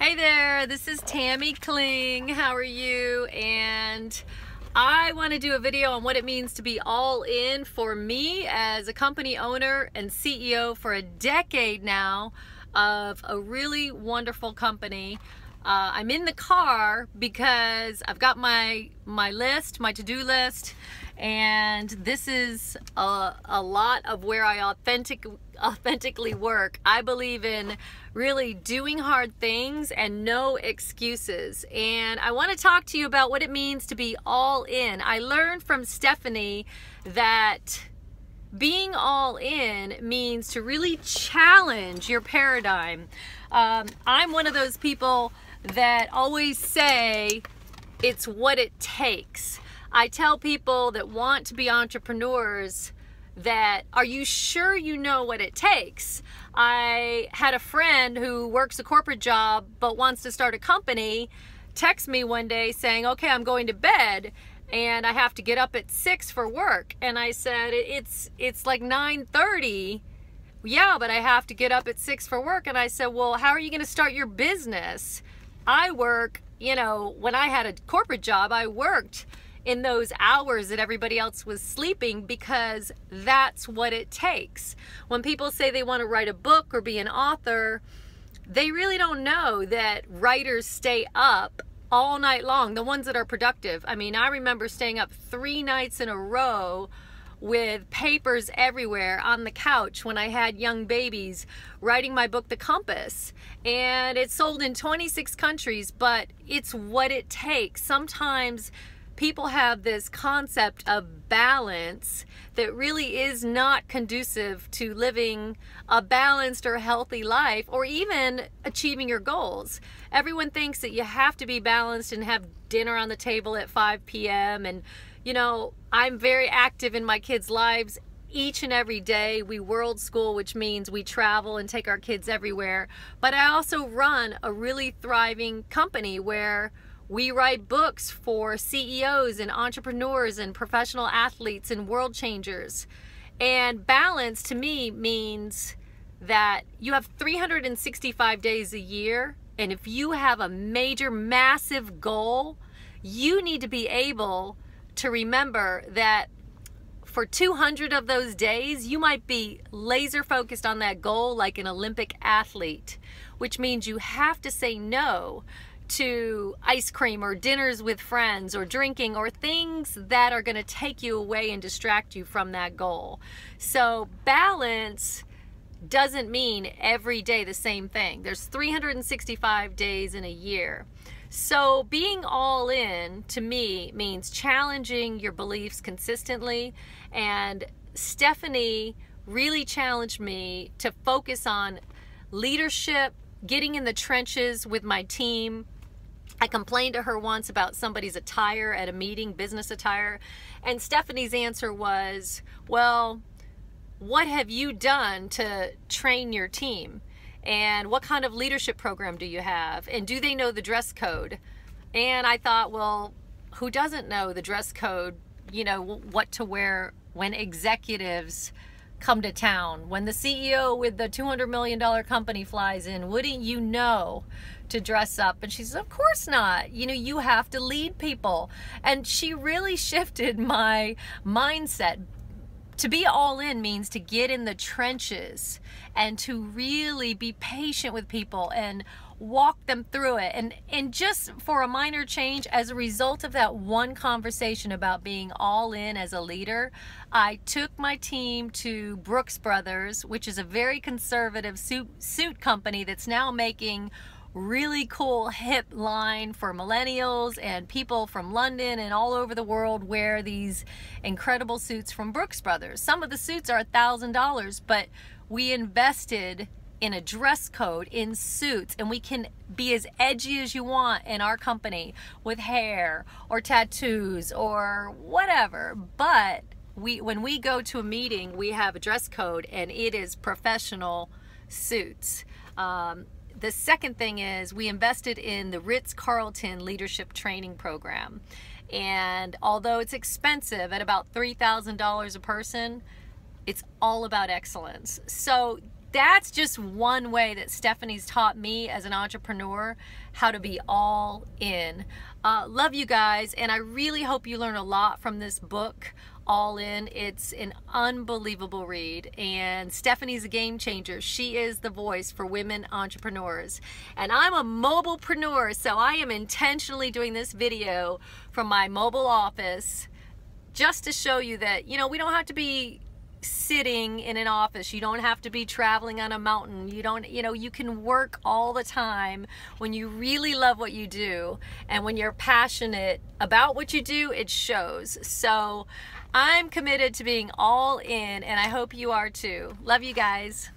Hey there, this is Tammy Kling. How are you? And I want to do a video on what it means to be all in for me as a company owner and CEO for a decade now of a really wonderful company. I'm in the car because I've got my to-do list, and this is a lot of where I authentically work. I believe in really doing hard things and no excuses. And I want to talk to you about what it means to be all in. I learned from Stephanie that being all in means to really challenge your paradigm. I'm one of those people that always say it's what it takes. I tell people that want to be entrepreneurs that, are you sure you know what it takes? I had a friend who works a corporate job but wants to start a company text me one day saying, okay, I'm going to bed and I have to get up at 6 for work. And I said, it's like 9:30. Yeah, but I have to get up at 6 for work. And I said, well, how are you going to start your business? I work, when I had a corporate job, I worked in those hours that everybody else was sleeping because that's what it takes. When people say they want to write a book or be an author, they really don't know that writers stay up all night long, the ones that are productive. I mean, I remember staying up 3 nights in a row with papers everywhere on the couch when I had young babies, writing my book, The Compass. And it's sold in 26 countries, but it's what it takes. Sometimes people have this concept of balance that really is not conducive to living a balanced or healthy life, or even achieving your goals. Everyone thinks that you have to be balanced and have dinner on the table at 5 p.m. And I'm very active in my kids' lives each and every day. We world school, which means we travel and take our kids everywhere. But I also run a really thriving company where we write books for CEOs and entrepreneurs and professional athletes and world changers. And balance to me means that you have 365 days a year. And if you have a major, massive goal, you need to be able to remember that for 200 of those days, you might be laser focused on that goal like an Olympic athlete, which means you have to say no to ice cream or dinners with friends or drinking or things that are going to take you away and distract you from that goal. So balance doesn't mean every day the same thing. There's 365 days in a year. So being all in to me means challenging your beliefs consistently. And Stephanie really challenged me to focus on leadership, getting in the trenches with my team. I complained to her once about somebody's attire at a meeting, business attire, and Stephanie's answer was, well, what have you done to train your team? And what kind of leadership program do you have? And do they know the dress code? And I thought, well, who doesn't know the dress code, what to wear when executives come to town? When the CEO with the $200 million company flies in, wouldn't you know to dress up? And she says, of course not. You have to lead people. And she really shifted my mindset. To be all in means to get in the trenches and to really be patient with people and walk them through it. And just for a minor change, as a result of that one conversation about being all in as a leader, I took my team to Brooks Brothers, which is a very conservative suit company that's now making really cool hip line for millennials, and people from London and all over the world wear these incredible suits from Brooks Brothers. Some of the suits are $1,000, but we invested in a dress code in suits, and we can be as edgy as you want in our company with hair or tattoos or whatever. But when we go to a meeting, we have a dress code, and it is professional suits. The second thing is we invested in the Ritz-Carlton leadership training program. And although it's expensive at about $3,000 a person, it's all about excellence. So that's just one way that Stephanie's taught me as an entrepreneur how to be all in. Love you guys, and I really hope you learn a lot from this book, All In. It's an unbelievable read, and Stephanie's a game changer. She is the voice for women entrepreneurs, and I'm a mobilepreneur, so I am intentionally doing this video from my mobile office just to show you that, you know, we don't have to be sitting in an office. You don't have to be traveling on a mountain. You don't, you know, you can work all the time when you really love what you do, and when you're passionate about what you do, it shows. So I'm committed to being all in, and I hope you are too. Love you guys.